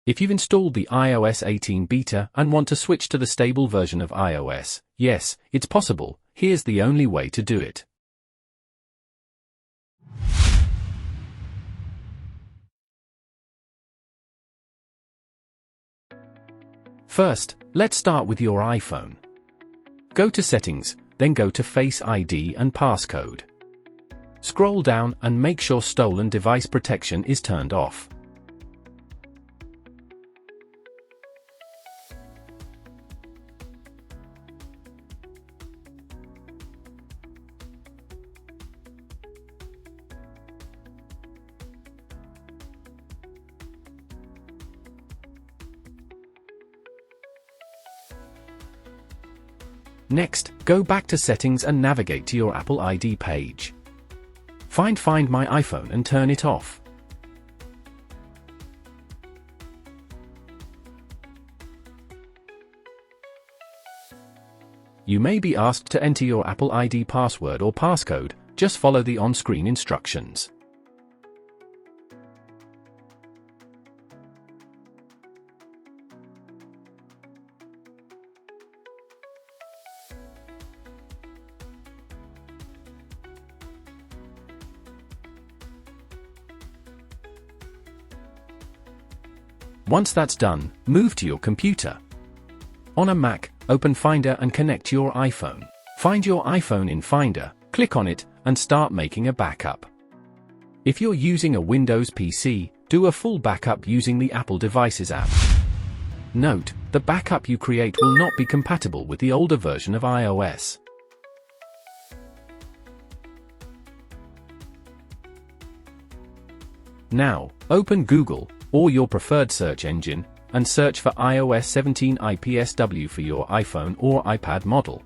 If you've installed the iOS 18 beta and want to switch to the stable version of iOS, yes, it's possible. Here's the only way to do it. First, let's start with your iPhone. Go to Settings, then go to Face ID and Passcode. Scroll down and make sure Stolen Device Protection is turned off. Next, go back to Settings and navigate to your Apple ID page. Find My iPhone and turn it off. You may be asked to enter your Apple ID password or passcode. Just follow the on-screen instructions. Once that's done, move to your computer. On a Mac, open Finder and connect your iPhone. Find your iPhone in Finder, click on it, and start making a backup. If you're using a Windows PC, do a full backup using the Apple Devices app. Note, the backup you create will not be compatible with the older version of iOS. Now, open Google, or your preferred search engine, and search for iOS 17 IPSW for your iPhone or iPad model.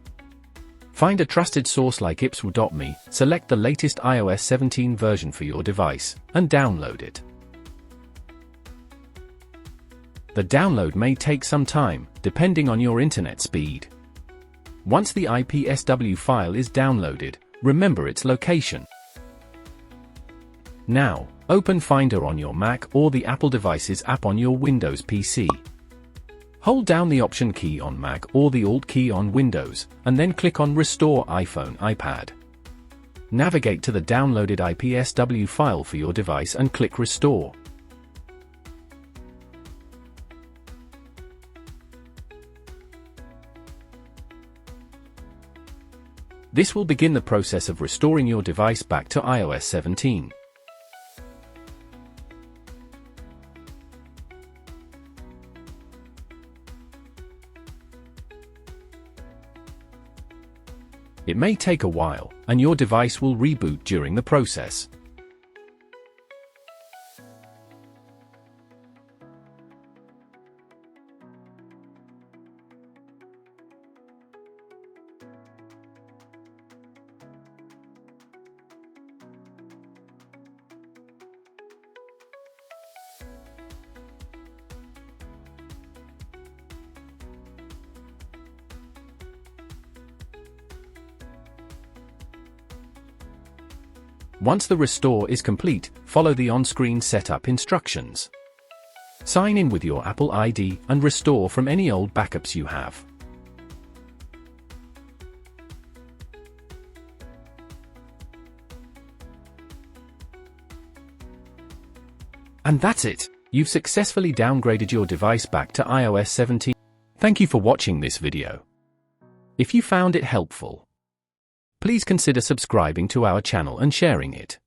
Find a trusted source like IPSW.me, select the latest iOS 17 version for your device, and download it. The download may take some time, depending on your internet speed. Once the IPSW file is downloaded, remember its location. Now, open Finder on your Mac or the Apple Devices app on your Windows PC. Hold down the Option key on Mac or the Alt key on Windows, and then click on Restore iPhone, iPad. Navigate to the downloaded IPSW file for your device and click Restore. This will begin the process of restoring your device back to iOS 17. It may take a while, and your device will reboot during the process. Once the restore is complete, follow the on-screen setup instructions. Sign in with your Apple ID and restore from any old backups you have. And that's it! You've successfully downgraded your device back to iOS 17. Thank you for watching this video. If you found it helpful, please consider subscribing to our channel and sharing it.